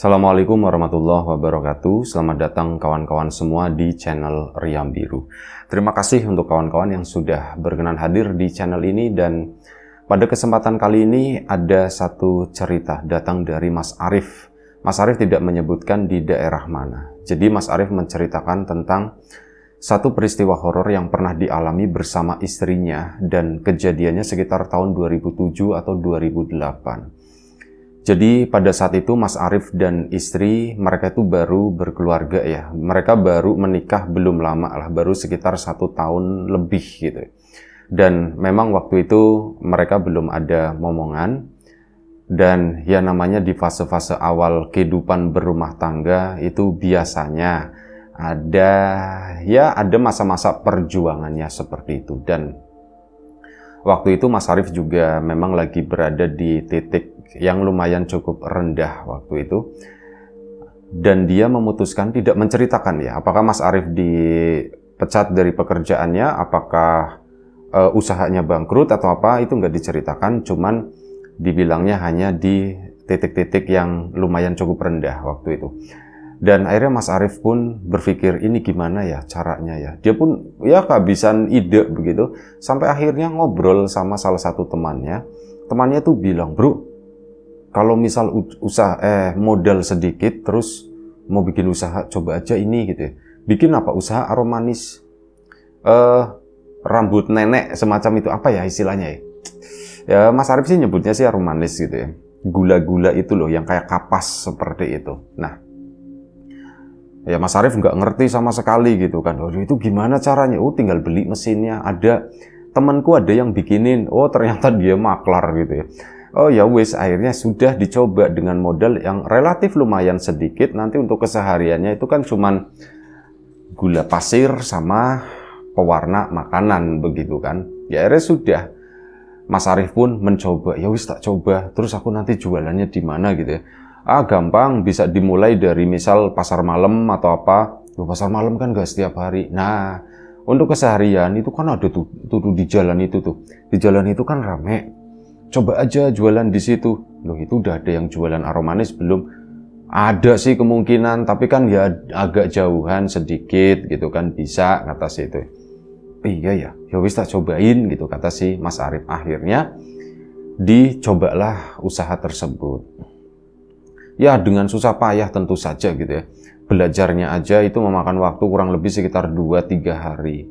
Assalamualaikum warahmatullahi wabarakatuh. Selamat datang kawan-kawan semua di channel Riam Biru. Terima kasih untuk kawan-kawan yang sudah berkenan hadir di channel ini, dan pada kesempatan kali ini ada satu cerita datang dari Mas Arif. Mas Arif tidak menyebutkan di daerah mana. Jadi Mas Arif menceritakan tentang satu peristiwa horor yang pernah dialami bersama istrinya, dan kejadiannya sekitar tahun 2007 atau 2008. Jadi pada saat itu Mas Arif dan istri mereka itu baru berkeluarga ya. Mereka baru menikah belum lama lah, baru sekitar 1 tahun lebih gitu. Dan memang waktu itu mereka belum ada momongan. Dan ya namanya di fase-fase awal kehidupan berumah tangga itu biasanya ada masa-masa perjuangannya seperti itu. Dan waktu itu Mas Arif juga memang lagi berada di titik yang lumayan cukup rendah waktu itu. Dan dia memutuskan tidak menceritakan ya, apakah Mas Arif dipecat dari pekerjaannya, apakah usahanya bangkrut atau apa, itu nggak diceritakan. Cuman dibilangnya hanya di titik-titik yang lumayan cukup rendah waktu itu. Dan akhirnya Mas Arif pun berpikir, ini gimana ya caranya ya. Dia pun ya kehabisan ide begitu. Sampai akhirnya ngobrol sama salah satu temannya. Temannya tuh bilang, bro, kalau misal modal sedikit terus mau bikin usaha, coba aja ini gitu ya. Bikin apa? Usaha aromanis. Rambut nenek semacam itu, apa ya istilahnya ya? Ya Mas Arif sih nyebutnya sih aromanis gitu ya. Gula-gula itu loh yang kayak kapas seperti itu. Nah, ya Mas Arif nggak ngerti sama sekali gitu kan. Oh itu gimana caranya? Oh tinggal beli mesinnya. Ada temanku ada yang bikinin. Oh ternyata dia maklar gitu ya. Oh ya wis, akhirnya sudah dicoba dengan modal yang relatif lumayan sedikit. Nanti untuk kesehariannya itu kan cuman gula pasir sama pewarna makanan begitu kan. Ya akhirnya sudah. Mas Arif pun mencoba. Ya wis tak coba. Terus aku nanti jualannya di mana gitu ya. Gampang, bisa dimulai dari misal pasar malam atau apa. Loh, pasar malam kan gak setiap hari. Nah, untuk keseharian itu kan ada tuh di jalan itu tuh. Di jalan itu kan rame. Coba aja jualan di situ. Loh, itu udah ada yang jualan aromanis belum? Ada sih kemungkinan, tapi kan ya agak jauhan sedikit gitu kan, bisa kata si itu. Iya ya, ya wis tak cobain gitu kata si Mas Arif. Akhirnya dicobalah usaha tersebut. Ya dengan susah payah tentu saja gitu ya. Belajarnya aja itu memakan waktu kurang lebih sekitar 2-3 hari.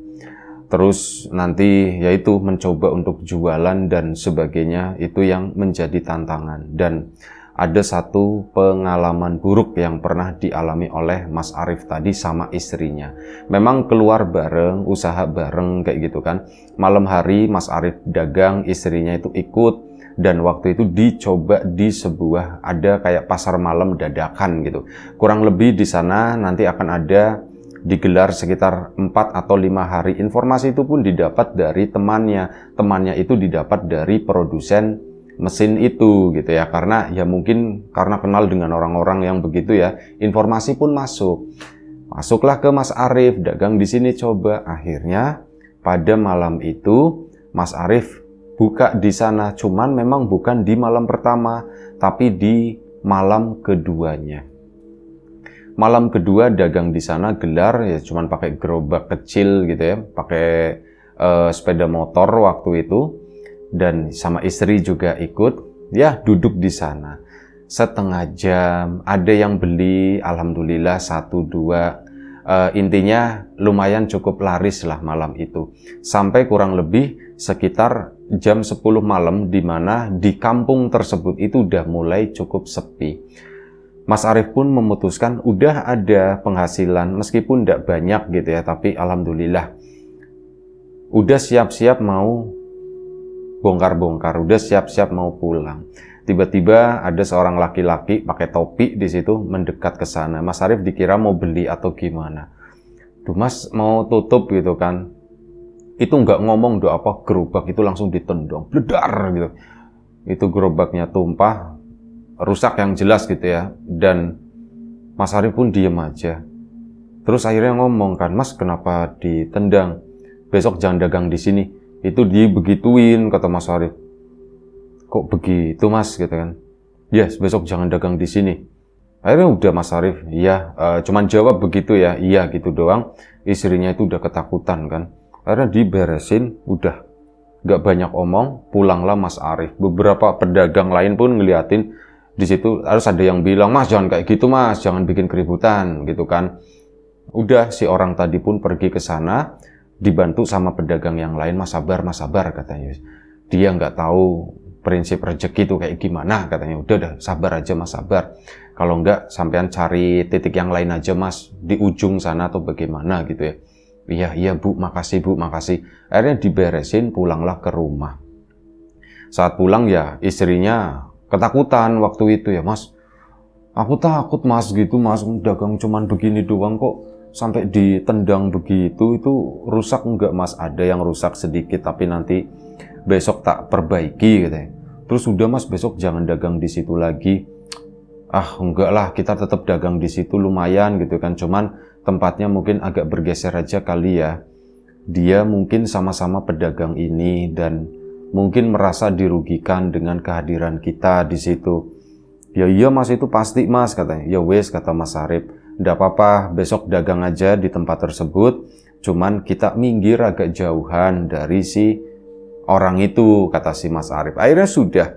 Terus nanti yaitu mencoba untuk jualan dan sebagainya, itu yang menjadi tantangan. Dan ada satu pengalaman buruk yang pernah dialami oleh Mas Arif tadi sama istrinya. Memang keluar bareng, usaha bareng kayak gitu kan. Malam hari Mas Arif dagang, istrinya itu ikut. Dan waktu itu dicoba di sebuah ada kayak pasar malam dadakan gitu. Kurang lebih di sana nanti akan ada digelar sekitar 4 atau 5 hari. Informasi itu pun didapat dari temannya. Temannya itu didapat dari produsen mesin itu gitu ya. Karena ya mungkin karena kenal dengan orang-orang yang begitu ya. Informasi pun masuk. Masuklah ke Mas Arif, dagang di sini coba. Akhirnya pada malam itu Mas Arif buka di sana. Cuman memang bukan di malam pertama, tapi di malam keduanya. Malam kedua dagang di sana gelar ya cuman pakai gerobak kecil gitu ya, pakai sepeda motor waktu itu, dan sama istri juga ikut ya duduk di sana setengah jam. Ada yang beli alhamdulillah 1-2, intinya lumayan cukup laris lah malam itu sampai kurang lebih sekitar jam 10 malam, di mana di kampung tersebut itu udah mulai cukup sepi. Mas Arif pun memutuskan udah ada penghasilan meskipun tidak banyak gitu ya, tapi alhamdulillah udah siap-siap mau bongkar-bongkar, udah siap-siap mau pulang. Tiba-tiba ada seorang laki-laki pakai topi di situ mendekat ke sana. Mas Arif dikira mau beli atau gimana. Duh Mas mau tutup gitu kan. Itu nggak ngomong doa apa, gerobak itu langsung ditendang, bledar gitu. Itu gerobaknya tumpah, rusak yang jelas gitu ya. Dan Mas Arif pun diem aja. Terus akhirnya ngomong kan, Mas kenapa ditendang? Besok jangan dagang di sini. Itu dibegituin kata Mas Arif. Kok begitu Mas gitu kan? Yes, besok jangan dagang di sini. Akhirnya udah Mas Arif, iya, cuman jawab begitu ya, iya gitu doang. Istrinya itu udah ketakutan kan. Akhirnya diberesin, udah gak banyak omong, pulanglah Mas Arif. Beberapa pedagang lain pun ngeliatin di situ, harus ada yang bilang, Mas jangan kayak gitu Mas, jangan bikin keributan gitu kan. Udah si orang tadi pun pergi ke sana, dibantu sama pedagang yang lain, Mas sabar katanya. Dia nggak tahu prinsip rezeki itu kayak gimana katanya. Udah sabar aja Mas sabar. Kalau nggak sampean cari titik yang lain aja Mas, di ujung sana atau bagaimana gitu ya. Iya Bu, makasih Bu, makasih. Akhirnya diberesin, pulanglah ke rumah. Saat pulang ya istrinya ketakutan waktu itu ya, Mas. Aku takut Mas gitu Mas, dagang cuman begini doang kok sampai ditendang begitu, itu rusak enggak Mas? Ada yang rusak sedikit tapi nanti besok tak perbaiki katanya. Terus udah Mas, besok jangan dagang di situ lagi. Ah enggak lah, kita tetap dagang di situ lumayan gitu kan, cuman tempatnya mungkin agak bergeser aja kali ya. Dia mungkin sama-sama pedagang ini dan mungkin merasa dirugikan dengan kehadiran kita di situ. Ya iya Mas, itu pasti Mas katanya. Ya wes kata Mas Arif, nggak apa-apa, besok dagang aja di tempat tersebut, cuman kita minggir agak jauhan dari si orang itu, kata si Mas Arif. Akhirnya sudah.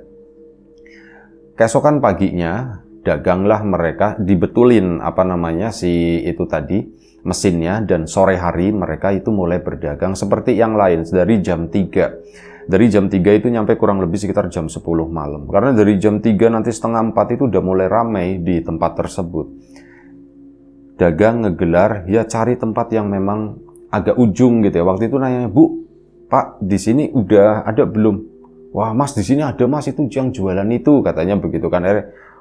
Keesokan paginya daganglah mereka, dibetulin si itu tadi mesinnya, dan sore hari mereka itu mulai berdagang seperti yang lain dari jam 3. Dari jam 3 itu nyampe kurang lebih sekitar jam 10 malam. Karena dari jam 3 nanti setengah 4 itu udah mulai ramai di tempat tersebut. Dagang ngegelar, ya cari tempat yang memang agak ujung gitu ya. Waktu itu nanya, Bu, Pak, di sini udah ada belum? Wah Mas, di sini ada Mas, itu yang jualan itu, katanya begitu kan.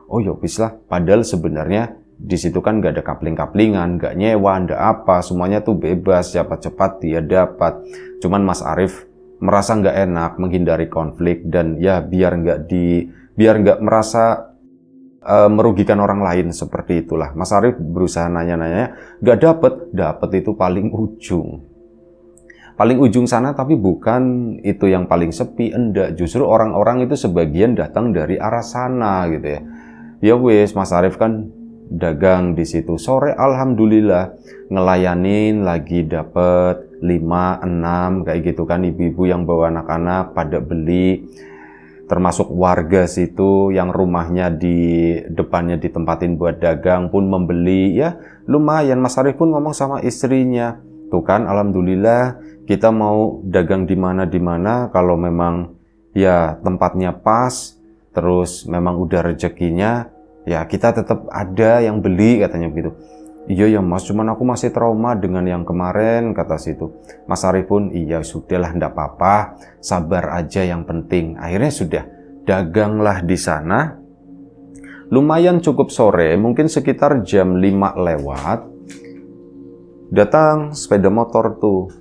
Oh ya wis lah, padahal sebenarnya di situ kan nggak ada kapling-kaplingan, nggak nyewa, nggak apa, semuanya tuh bebas, siapa cepat dia dapat. Cuman Mas Arif merasa nggak enak, menghindari konflik, dan ya biar nggak merasa merugikan orang lain, seperti itulah. Mas Arif berusaha nanya-nanya, nggak dapet itu paling ujung sana, tapi bukan itu yang paling sepi, enggak, justru orang-orang itu sebagian datang dari arah sana gitu ya. Ya wes, Mas Arif kan dagang di situ. Sore alhamdulillah ngelayanin lagi, dapet 5, 6 kayak gitu kan, ibu-ibu yang bawa anak-anak pada beli, termasuk warga situ yang rumahnya di depannya ditempatin buat dagang pun membeli. Ya lumayan, Mas Arif pun ngomong sama istrinya, tuh kan alhamdulillah kita mau dagang di mana kalau memang ya tempatnya pas, terus memang udah rezekinya, ya kita tetap ada yang beli, katanya begitu. Iya ya Mas, cuman aku masih trauma dengan yang kemarin, kata situ. Mas Arif pun, iya sudahlah, ndak apa-apa, sabar aja yang penting. Akhirnya sudah, daganglah di sana. Lumayan cukup sore, mungkin sekitar jam 5 lewat. Datang sepeda motor tuh.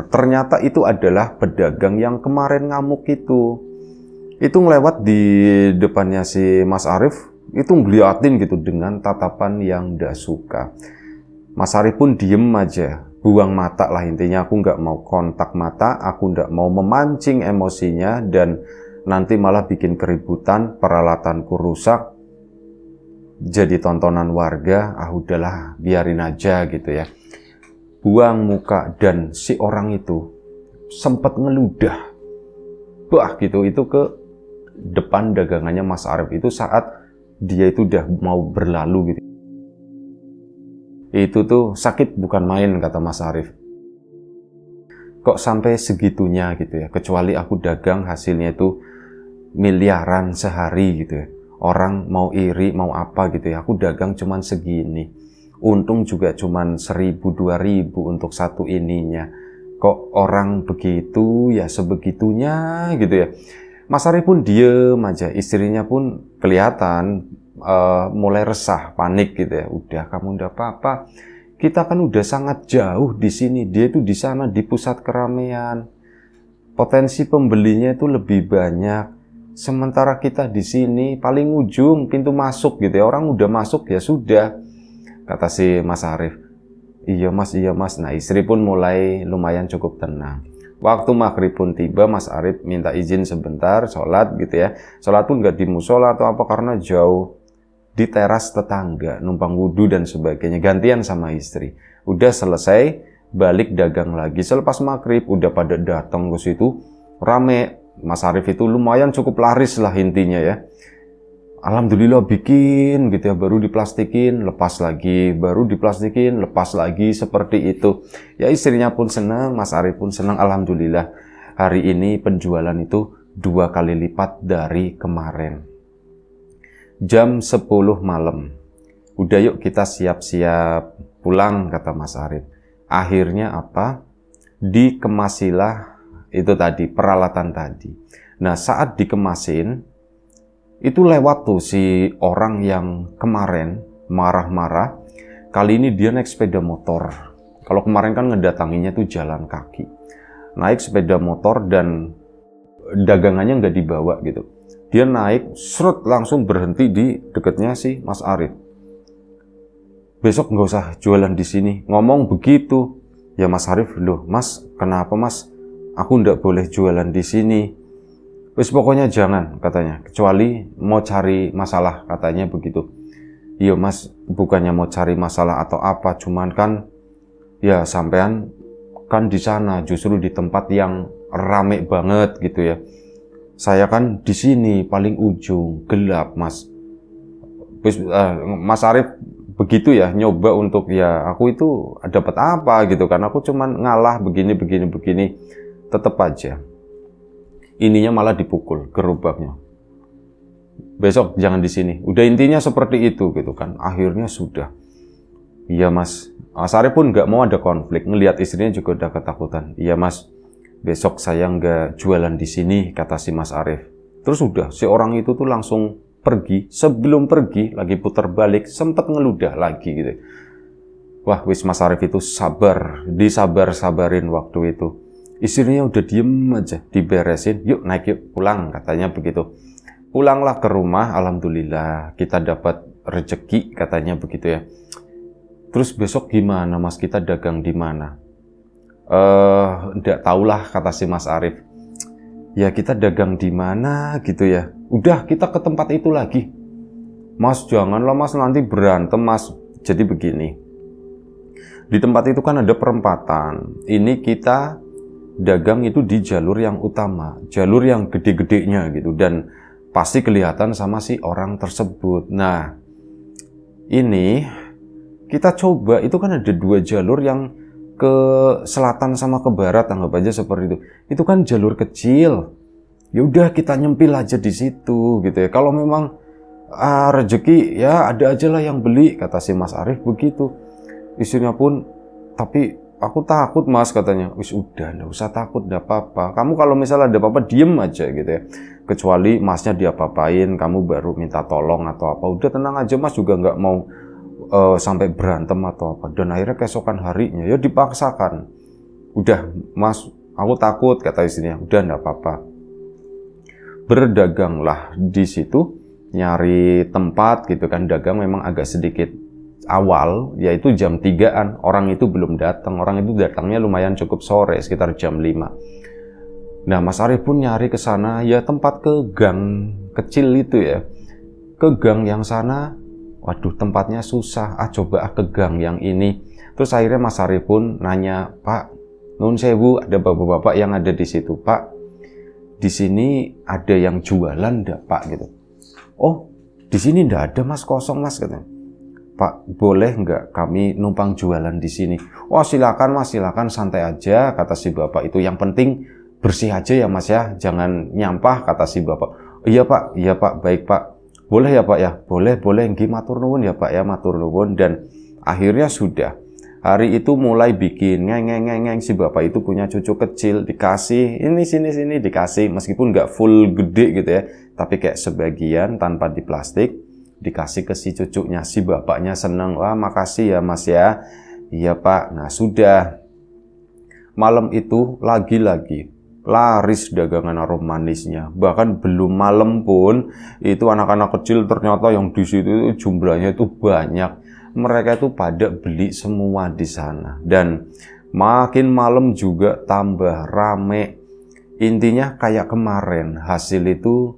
Ternyata itu adalah pedagang yang kemarin ngamuk itu. Itu ngelewat di depannya si Mas Arif, itu ngeliatin gitu dengan tatapan yang nggak suka. Mas Arif pun diem aja, buang mata lah intinya. Aku nggak mau kontak mata, aku nggak mau memancing emosinya dan nanti malah bikin keributan, peralatanku rusak, jadi tontonan warga. Ah udahlah, biarin aja gitu ya. Buang muka, dan si orang itu sempat ngeludah, bah gitu, itu ke depan dagangannya Mas Arif itu saat dia itu udah mau berlalu gitu. Itu tuh sakit bukan main, kata Mas Arif. Kok sampai segitunya gitu ya, kecuali aku dagang hasilnya itu miliaran sehari gitu ya. Orang mau iri, mau apa gitu ya, aku dagang cuman segini. Untung juga cuman 1.000, 2.000 untuk satu ininya. Kok orang begitu ya, sebegitunya gitu ya. Mas Arif pun diem aja, istrinya pun kelihatan mulai resah, panik gitu ya. Udah kamu ndak apa-apa, kita kan udah sangat jauh di sini, dia itu di sana di pusat keramaian, potensi pembelinya itu lebih banyak. Sementara kita di sini paling ujung pintu masuk gitu ya, orang udah masuk ya sudah, kata si Mas Arif. Iya mas. Nah istri pun mulai lumayan cukup tenang. Waktu maghrib pun tiba, Mas Arif minta izin sebentar sholat gitu ya. Sholat pun gak di musola atau apa karena jauh. di teras tetangga, numpang wudhu dan sebagainya, gantian sama istri. Udah selesai, balik dagang lagi. Selepas maghrib, udah pada datang ke situ, rame. Mas Arief itu lumayan cukup laris lah intinya ya. Alhamdulillah bikin gitu ya, baru diplastikin, lepas lagi, baru diplastikin, lepas lagi, seperti itu. Ya istrinya pun senang, Mas Arief pun senang, alhamdulillah. Hari ini penjualan itu 2 kali lipat dari kemarin. Jam 10 malam. Udah yuk kita siap-siap pulang, kata Mas Arief. Akhirnya apa? Dikemasilah itu tadi, peralatan tadi. Nah saat dikemasin, itu lewat tuh si orang yang kemarin marah-marah. Kali ini dia naik sepeda motor. Kalau kemarin kan ngedatanginya tuh jalan kaki. Naik sepeda motor dan dagangannya nggak dibawa gitu. Dia naik, srut, langsung berhenti di dekatnya si Mas Arief. Besok nggak usah jualan di sini. Ngomong begitu. Ya Mas Arief, loh Mas, kenapa Mas? Aku nggak boleh jualan di sini. Wis pokoknya jangan, katanya. Kecuali mau cari masalah, katanya begitu. Iya Mas, bukannya mau cari masalah atau apa, cuman kan ya sampean kan di sana, justru di tempat yang rame banget gitu ya. Saya kan di sini paling ujung, gelap Mas. Mas Arief begitu ya, nyoba untuk ya aku itu dapat apa gitu kan. Aku cuman ngalah begini. Tetap aja. Ininya malah dipukul gerobaknya. Besok jangan di sini. Udah intinya seperti itu gitu kan. Akhirnya sudah. Iya Mas. Mas Arief pun nggak mau ada konflik. Ngelihat istrinya juga udah ketakutan. Iya Mas. Besok saya nggak jualan di sini, kata si Mas Arief. Terus udah, si orang itu tuh langsung pergi. Sebelum pergi, lagi putar balik, sempet ngeludah lagi gitu. Wah, wis Mas Arief itu sabar, disabar-sabarin waktu itu. Istrinya udah diem aja, diberesin. Yuk naik yuk, pulang, katanya begitu. Pulanglah ke rumah, alhamdulillah kita dapat rezeki, katanya begitu ya. Terus besok gimana Mas, kita dagang di mana? Nggak tahulah, kata si Mas Arief. Ya kita dagang di mana gitu ya. Udah kita ke tempat itu lagi. Mas janganlah Mas, nanti berantem Mas. Jadi begini. Di tempat itu kan ada perempatan. Ini kita dagang itu di jalur yang utama, jalur yang gede-gedenya gitu, dan pasti kelihatan sama si orang tersebut. Nah, ini kita coba, itu kan ada 2 jalur yang ke selatan sama ke barat, anggap aja seperti itu. Itu kan jalur kecil. Ya udah kita nyempil aja di situ gitu ya. Kalau memang rezeki ya ada aja lah yang beli, kata si Mas Arief begitu. Istrinya pun, tapi aku takut Mas, katanya. Wis udah, nggak usah takut, nggak apa-apa. Kamu kalau misalnya ada apa-apa diem aja gitu ya. Kecuali Masnya diapa-apain, kamu baru minta tolong atau apa. Udah tenang aja Mas, juga nggak mau sampai berantem atau apa. Dan akhirnya keesokan harinya ya dipaksakan. Udah Mas, aku takut, kata istrinya. Udah nggak apa-apa. Berdaganglah di situ, nyari tempat gitu kan. Dagang memang agak sedikit awal, yaitu jam 3-an. Orang itu belum datang. Orang itu datangnya lumayan cukup sore, sekitar jam 5. Nah Mas Arief pun nyari ke sana, ya tempat ke gang kecil itu ya. Ke gang yang sana, waduh tempatnya susah, coba ke gang yang ini. Terus akhirnya Mas Arief pun nanya, Pak, nun sewu, ada bapak-bapak yang ada di situ, Pak, di sini ada yang jualan enggak Pak gitu. Oh, di sini enggak ada Mas, kosong Mas, katanya. Pak, boleh enggak kami numpang jualan di sini? Oh silakan Mas, silakan, santai aja, kata si bapak itu. Yang penting bersih aja ya Mas ya, jangan nyampah, kata si bapak. Iya Pak, baik Pak. Boleh ya Pak ya? Boleh, nggih matur nuwun ya Pak ya, matur nuwun. Dan akhirnya sudah. Hari itu mulai bikin ngeng si bapak itu punya cucu kecil, dikasih ini sini dikasih, meskipun nggak full gede gitu ya, tapi kayak sebagian tanpa di plastik, dikasih ke si cucunya. Si bapaknya seneng, wah makasih ya Mas ya. Iya Pak. Nah sudah. Malam itu lagi-lagi laris dagangan aroma manisnya. Bahkan belum malam pun itu anak-anak kecil ternyata yang di situ jumlahnya itu banyak. Mereka itu pada beli semua di sana. Dan makin malam juga tambah rame. Intinya kayak kemarin hasil itu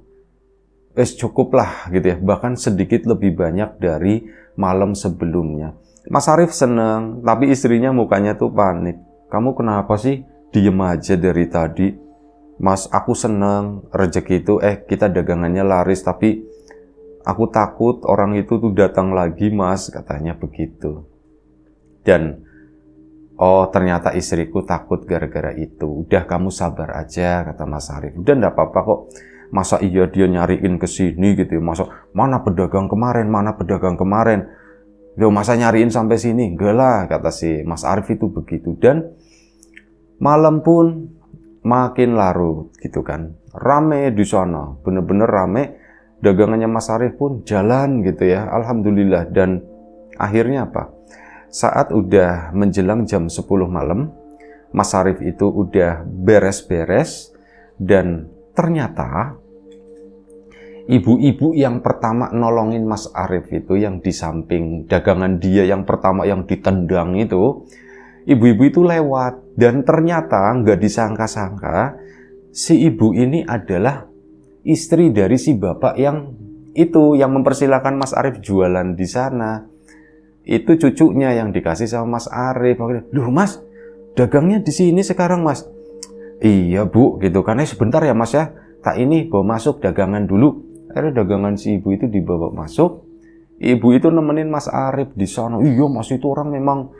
cukup lah gitu ya, bahkan sedikit lebih banyak dari malam sebelumnya. Mas Arief seneng, tapi istrinya mukanya tuh panik. Kamu kenapa sih diem aja dari tadi? Mas, aku seneng rezeki itu, kita dagangannya laris, tapi aku takut orang itu tuh datang lagi mas, katanya begitu. Dan oh ternyata istriku takut gara-gara itu. Udah kamu sabar aja, kata Mas Arief. Udah enggak apa-apa kok. Masa iya dia nyariin ke sini gitu ya. Masa mana pedagang kemarin, mana pedagang kemarin. Loh, masa nyariin sampai sini? Enggak lah, kata si Mas Arief itu begitu. Dan malam pun makin larut gitu kan. Rame di sana, bener-bener rame. Dagangannya Mas Arief pun jalan gitu ya. Alhamdulillah. Dan akhirnya apa? Saat udah menjelang jam 10 malam, Mas Arief itu udah beres-beres dan ternyata ibu-ibu yang pertama nolongin Mas Arief itu, yang di samping dagangan dia yang pertama yang ditendang itu, ibu-ibu itu lewat. Dan ternyata nggak disangka-sangka si ibu ini adalah istri dari si bapak yang itu, yang mempersilahkan Mas Arief jualan di sana. Itu cucunya yang dikasih sama Mas Arief. Loh mas, dagangnya di sini sekarang mas? Iya bu, gitu kan. Sebentar ya mas ya, tak ini bawa masuk dagangan dulu. Akhirnya dagangan si ibu itu dibawa masuk. Ibu itu nemenin Mas Arief di sana. Iya mas, itu orang memang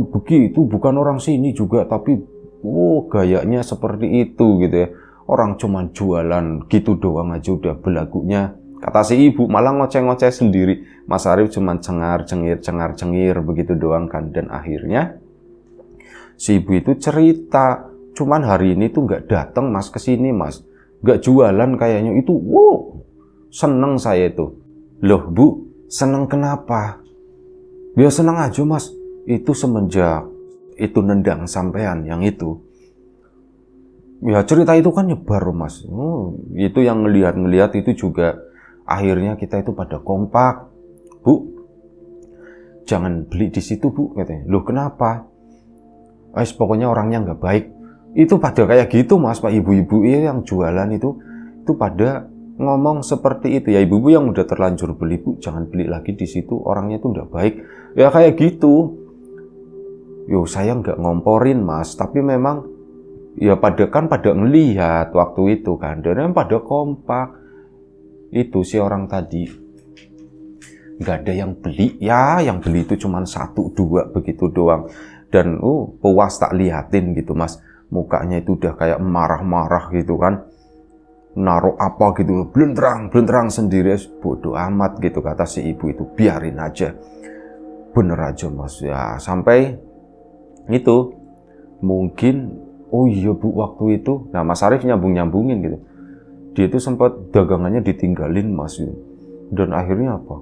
begitu, bukan orang sini juga, tapi gayanya seperti itu gitu ya. Orang cuman jualan gitu doang aja udah belagunya. Kata si ibu malah ngoceh-ngoceh sendiri. Mas Arief cuman cengar-cengir begitu doang kan. Dan akhirnya si ibu itu cerita, cuman hari ini tuh nggak datang mas ke sini mas, nggak jualan kayaknya. Itu seneng saya itu. Loh bu, seneng kenapa? Ya seneng aja mas, itu semenjak itu nendang sampean yang itu. Ya cerita itu kan nyebar mas. Itu yang ngelihat itu juga akhirnya kita itu pada kompak. Bu, jangan beli di situ bu, katanya. Loh kenapa? Pokoknya orangnya nggak baik. Itu pada kayak gitu mas, pak ibu-ibu yang jualan itu pada ngomong seperti itu ya. Ibu-ibu yang udah terlanjur beli, bu jangan beli lagi di situ, orangnya itu nggak baik. Ya kayak gitu. Yo saya nggak ngomporin mas, tapi memang ya pada ngelihat waktu itu kan, dan pada kompak. Itu si orang tadi nggak ada yang beli ya, yang beli itu cuma 1-2 begitu doang. Dan puas tak liatin gitu mas, mukanya itu udah kayak marah-marah gitu kan, naruh apa gitu, blendrang sendiri. Bodoh amat gitu, kata si ibu itu, biarin aja. Bener aja mas ya. Sampai itu mungkin iya bu waktu itu, nah Mas Arief nyambungin gitu, dia itu sempat dagangannya ditinggalin mas. Dan akhirnya apa,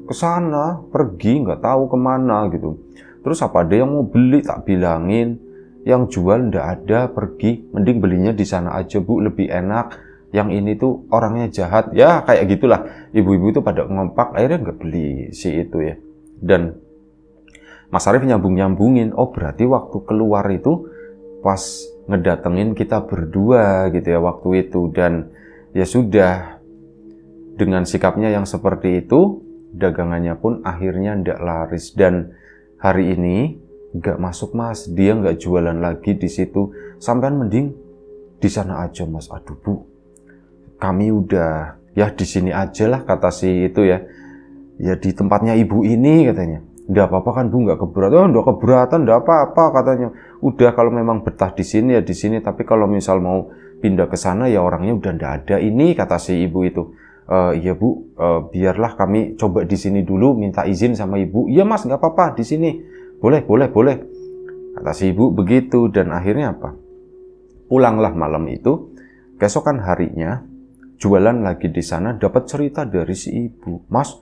kesana pergi nggak tahu kemana gitu. Terus apa ada yang mau beli, tak bilangin, yang jual ndak ada, pergi, mending belinya di sana aja bu, lebih enak. Yang ini tuh orangnya jahat ya, kayak gitulah. Ibu-ibu itu pada ngompak, akhirnya nggak beli si itu ya. Dan Mas Arief nyambungin, oh berarti waktu keluar itu pas ngedatengin kita berdua gitu ya waktu itu. Dan ya sudah, dengan sikapnya yang seperti itu, dagangannya pun akhirnya ndak laris. Dan hari ini nggak masuk mas, dia nggak jualan lagi di situ. Sampean mending di sana aja mas. Aduh bu, kami udah ya di sini aja lah, kata si itu ya. Ya di tempatnya ibu ini katanya. Nggak apa-apa kan bu, nggak keberatan. Nggak keberatan, nggak apa-apa katanya. Udah kalau memang betah di sini ya di sini. Tapi kalau misal mau pindah ke sana ya orangnya udah nggak ada ini, kata si ibu itu. Iya bu, biarlah kami coba di sini dulu, minta izin sama ibu. Iya mas, nggak apa-apa di sini, boleh, kata si ibu begitu. Dan akhirnya apa? Pulanglah malam itu. Keesokan harinya jualan lagi di sana, dapat cerita dari si ibu, mas,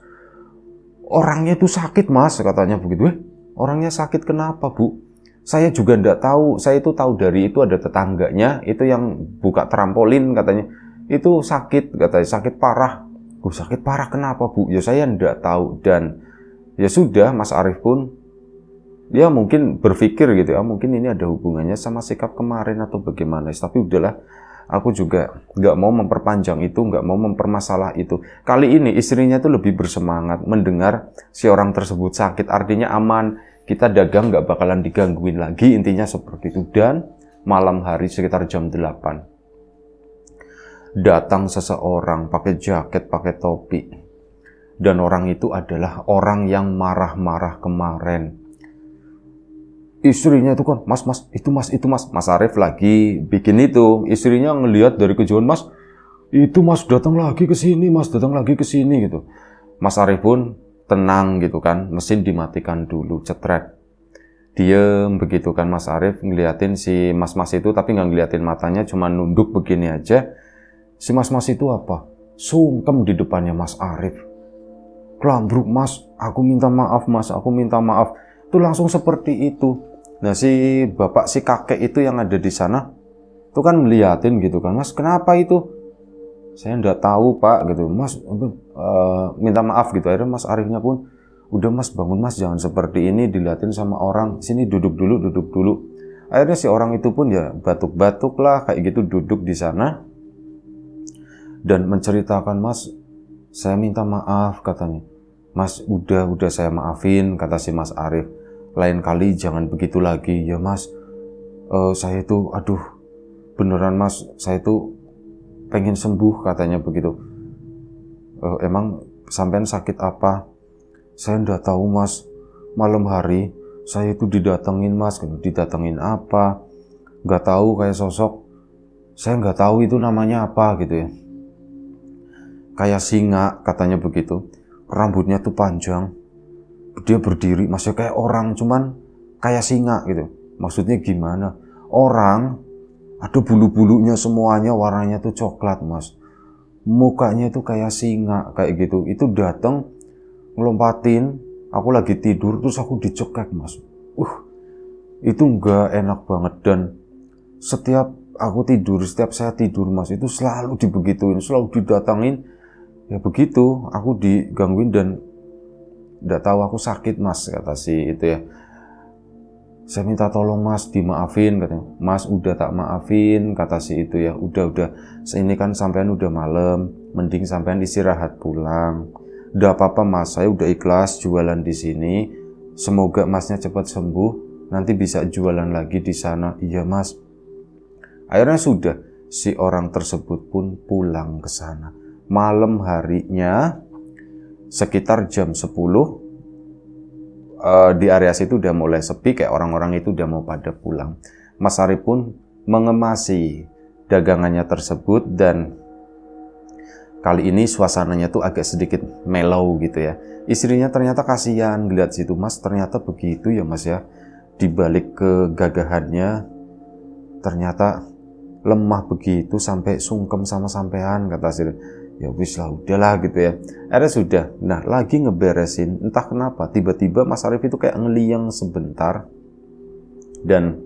orangnya itu sakit mas, katanya begitu. Orangnya sakit kenapa bu? Saya juga nggak tahu. Saya itu tahu dari itu ada tetangganya itu yang buka trampolin katanya. Itu sakit, katanya sakit parah. Sakit parah kenapa bu? Ya saya nggak tahu. Dan ya sudah, Mas Arief pun ya mungkin berpikir gitu ya, mungkin ini ada hubungannya sama sikap kemarin atau bagaimana. Tapi udahlah, Aku juga nggak mau memperpanjang itu, nggak mau mempermasalah itu. Kali ini istrinya tuh lebih bersemangat mendengar si orang tersebut sakit, artinya aman, kita dagang nggak bakalan digangguin lagi, intinya seperti itu. Dan malam hari sekitar jam 8, datang seseorang pakai jaket, pakai topi. Dan orang itu adalah orang yang marah-marah kemarin. Istrinya itu kan, mas, itu mas. Mas Arif lagi bikin itu. Istrinya ngelihat dari kejauhan, mas, itu mas datang lagi ke sini, mas datang lagi ke sini gitu. Mas Arif pun tenang gitu kan, mesin dimatikan dulu, cetret. Diem begitu kan Mas Arif ngeliatin si mas-mas itu, tapi nggak ngeliatin matanya, cuma nunduk begini aja. Si mas-mas itu apa? Sungkem di depannya Mas Arif. Kelambruk, mas, aku minta maaf, mas, aku minta maaf. Itu langsung seperti itu. Nah, si bapak, si kakek itu yang ada di sana, itu kan ngeliatin gitu kan, mas, kenapa itu? Saya nggak tahu, pak, gitu. Mas, minta maaf gitu. Akhirnya Mas Arifnya pun, udah mas, bangun mas, jangan seperti ini, diliatin sama orang. Sini duduk dulu. Akhirnya si orang itu pun ya batuk-batuk lah, kayak gitu, duduk di sana. Dan menceritakan, mas, saya minta maaf, katanya. Mas, udah saya maafin, kata si Mas Arif. Lain kali jangan begitu lagi. Ya mas, saya itu, aduh, beneran mas, saya itu pengen sembuh, katanya begitu. Emang sampean sakit apa? Saya nggak tahu mas, malam hari saya itu didatengin mas. Didatengin apa? Nggak tahu, kayak sosok, saya nggak tahu itu namanya apa gitu ya. Kayak singa, katanya begitu. Rambutnya tuh panjang, dia berdiri, masih kayak orang, cuman kayak singa gitu. Maksudnya gimana? Orang, ada bulu-bulunya semuanya, warnanya tuh coklat mas. Mukanya tuh kayak singa, kayak gitu. Itu datang, ngelompatin, aku lagi tidur, terus aku dicekek mas. Itu nggak enak banget. Dan setiap saya tidur mas, itu selalu dibegituin, selalu didatangin. Ya begitu, aku digangguin dan nggak tahu aku sakit mas, kata si itu ya. Saya minta tolong mas, dimaafin, katanya. Mas, udah tak maafin, kata si itu ya. Udah. Ini kan sampean udah malam, mending sampean istirahat pulang. Udah apa-apa mas, saya udah ikhlas jualan di sini. Semoga masnya cepat sembuh, nanti bisa jualan lagi di sana. Iya mas. Akhirnya sudah, si orang tersebut pun pulang ke sana. Malam harinya sekitar jam 10, di area situ udah mulai sepi, kayak orang-orang itu udah mau pada pulang. Mas Arif pun mengemasi dagangannya tersebut, dan kali ini suasananya tuh agak sedikit mellow gitu ya. Istrinya ternyata kasihan ngeliat situ, mas ternyata begitu ya mas ya. Di balik kegagahannya ternyata lemah begitu sampai sungkem sama sampean, kata si. Ya wis lah, udahlah gitu ya. Akhirnya sudah. Nah, lagi ngeberesin, entah kenapa tiba-tiba Mas Arif itu kayak ngeliang sebentar dan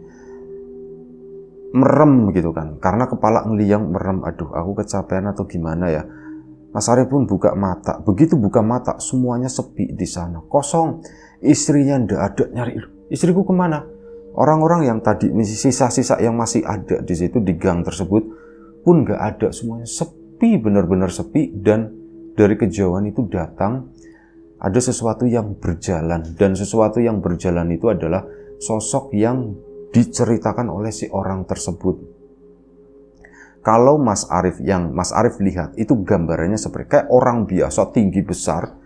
merem gitu kan. Karena kepala ngeliang merem, aduh aku kecapean atau gimana ya. Mas Arif pun buka mata. Begitu buka mata, semuanya sepi di sana, kosong. Istrinya ndak ada, nyari, istriku kemana? Orang-orang yang tadi, sisa-sisa yang masih ada di situ di gang tersebut pun nggak ada, semuanya sepi. Benar-benar sepi. Dan dari kejauhan itu datang ada sesuatu yang berjalan, dan sesuatu yang berjalan itu adalah sosok yang diceritakan oleh si orang tersebut. Kalau Mas Arif, yang Mas Arif lihat itu gambarannya seperti kayak orang biasa, tinggi besar,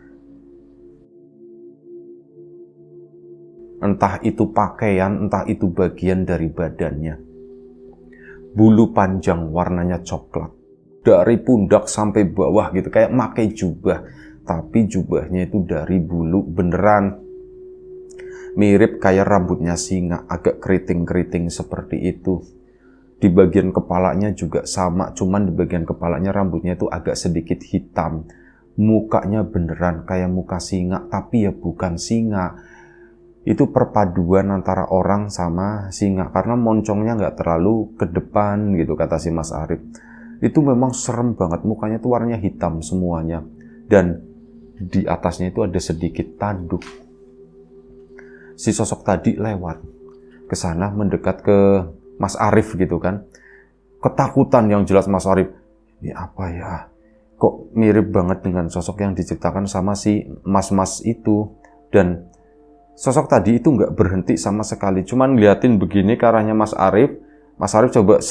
entah itu pakaian, entah itu bagian dari badannya, bulu panjang warnanya coklat dari pundak sampai bawah gitu, kayak pakai jubah, tapi jubahnya itu dari bulu beneran. Mirip kayak rambutnya singa, agak keriting-keriting seperti itu. Di bagian kepalanya juga sama, cuman di bagian kepalanya rambutnya itu agak sedikit hitam. Mukanya beneran kayak muka singa, tapi ya bukan singa. Itu perpaduan antara orang sama singa, karena moncongnya nggak terlalu ke depan gitu, kata si Mas Arif. Itu memang serem banget, mukanya tuh warnanya hitam semuanya, dan di atasnya itu ada sedikit tanduk. Si sosok tadi lewat ke sana, mendekat ke Mas Arif gitu kan. ketakutan yang jelas Mas Arif. Ini apa ya? Kok mirip banget dengan sosok yang diciptakan sama si mas-mas itu. Dan sosok tadi itu nggak berhenti sama sekali. Cuman ngeliatin begini ke arahnya Mas Arif. Mas Arif coba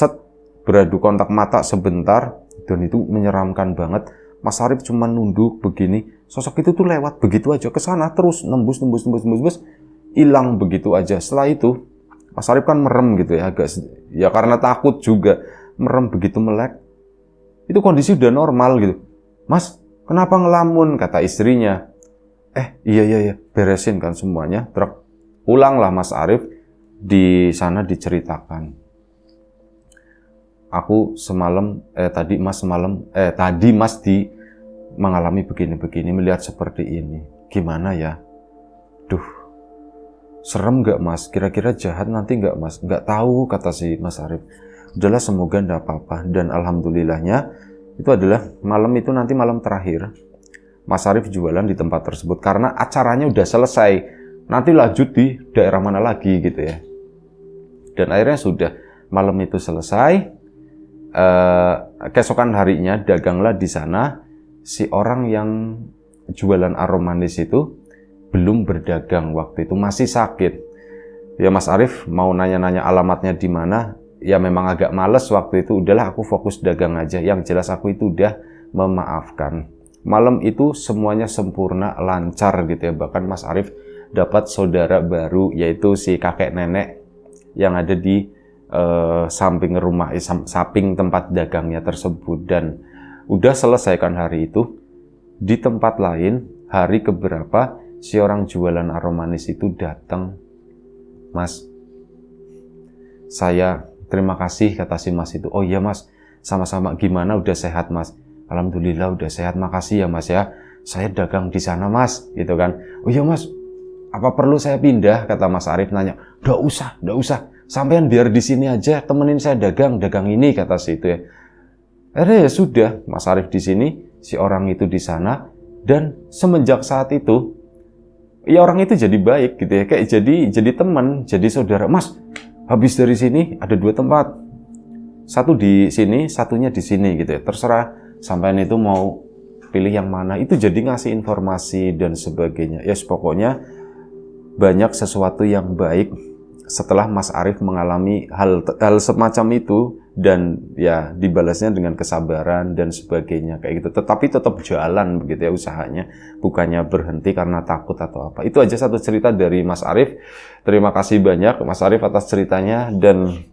beradu kontak mata sebentar. Dan itu menyeramkan banget. Mas Arif cuma nunduk begini. Sosok itu tuh lewat begitu aja ke sana terus nembus, hilang begitu aja. Setelah itu Mas Arif kan merem gitu ya, ya karena takut juga, merem begitu melek. Itu kondisi udah normal gitu. Mas, kenapa ngelamun? Kata istrinya. Iya, beresin kan semuanya. Terus pulanglah Mas Arif, di sana diceritakan. Aku tadi Mas mengalami begini-begini, melihat seperti ini. Gimana ya? Duh, serem gak Mas? Kira-kira jahat nanti gak Mas? Gak tahu, kata si Mas Arif. Udahlah, semoga gak apa-apa. Dan alhamdulillahnya, itu adalah nanti malam terakhir Mas Arif jualan di tempat tersebut. Karena acaranya udah selesai. Nanti lanjut di daerah mana lagi gitu ya. Dan akhirnya sudah, malam itu selesai. Keesokan harinya daganglah di sana. Si orang yang jualan aromanis itu belum berdagang waktu itu, masih sakit. Ya Mas Arif mau nanya-nanya alamatnya di mana, ya memang agak males waktu itu. Udahlah, aku fokus dagang aja. Yang jelas aku itu udah memaafkan. Malam itu semuanya sempurna, lancar gitu ya. Bahkan Mas Arif dapat saudara baru, yaitu si kakek nenek yang ada di samping tempat dagangnya tersebut. Dan udah selesaikan hari itu. Di tempat lain, hari keberapa, si orang jualan aromanis itu datang. Mas, saya terima kasih, kata si Mas itu. Oh iya Mas, sama-sama. Gimana, udah sehat Mas? Alhamdulillah udah sehat, makasih ya Mas ya. Saya dagang di sana Mas, gitu kan. Oh iya Mas, apa perlu saya pindah? Kata Mas Arif nanya. Nggak usah. Sampean biar di sini aja, temenin saya dagang ini, kata si itu ya. Ya sudah, Mas Arif di sini, si orang itu di sana, dan semenjak saat itu, ya orang itu jadi baik gitu ya, kayak jadi teman, jadi saudara. Mas, habis dari sini ada 2 tempat, satu di sini, satunya di sini gitu ya. Terserah sampean itu mau pilih yang mana. Itu jadi ngasih informasi dan sebagainya. Ya pokoknya banyak sesuatu yang baik setelah Mas Arif mengalami hal semacam itu, dan ya dibalasnya dengan kesabaran dan sebagainya kayak gitu. Tetapi tetap jalan begitu ya usahanya, bukannya berhenti karena takut atau apa. Itu aja satu cerita dari Mas Arif. Terima kasih banyak Mas Arif atas ceritanya, dan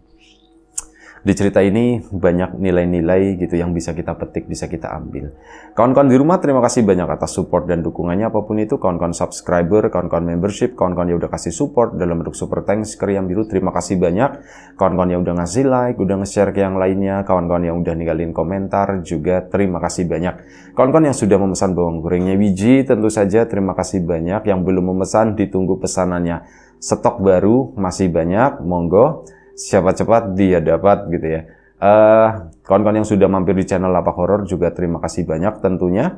di cerita ini banyak nilai-nilai gitu yang bisa kita petik, bisa kita ambil. Kawan-kawan di rumah, terima kasih banyak atas support dan dukungannya apapun itu. Kawan-kawan subscriber, kawan-kawan membership, kawan-kawan yang udah kasih support dalam bentuk super thanks ke Riam Biru, terima kasih banyak. Kawan-kawan yang udah ngasih like, udah nge-share ke yang lainnya, kawan-kawan yang udah ninggalin komentar juga terima kasih banyak. Kawan-kawan yang sudah memesan bawang gorengnya Wiji, tentu saja terima kasih banyak. Yang belum memesan, ditunggu pesanannya. Stok baru masih banyak, monggo. Siapa cepat dia dapat gitu ya. Kawan-kawan yang sudah mampir di channel Lapak Horor juga terima kasih banyak tentunya.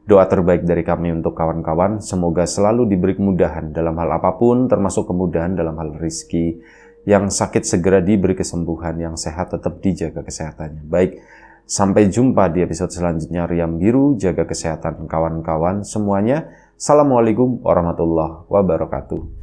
Doa terbaik dari kami untuk kawan-kawan, semoga selalu diberi kemudahan dalam hal apapun, termasuk kemudahan dalam hal rezeki. Yang sakit segera diberi kesembuhan, yang sehat tetap dijaga kesehatannya. Baik, sampai jumpa di episode selanjutnya Riam Biru, jaga kesehatan kawan-kawan semuanya. Assalamualaikum warahmatullahi wabarakatuh.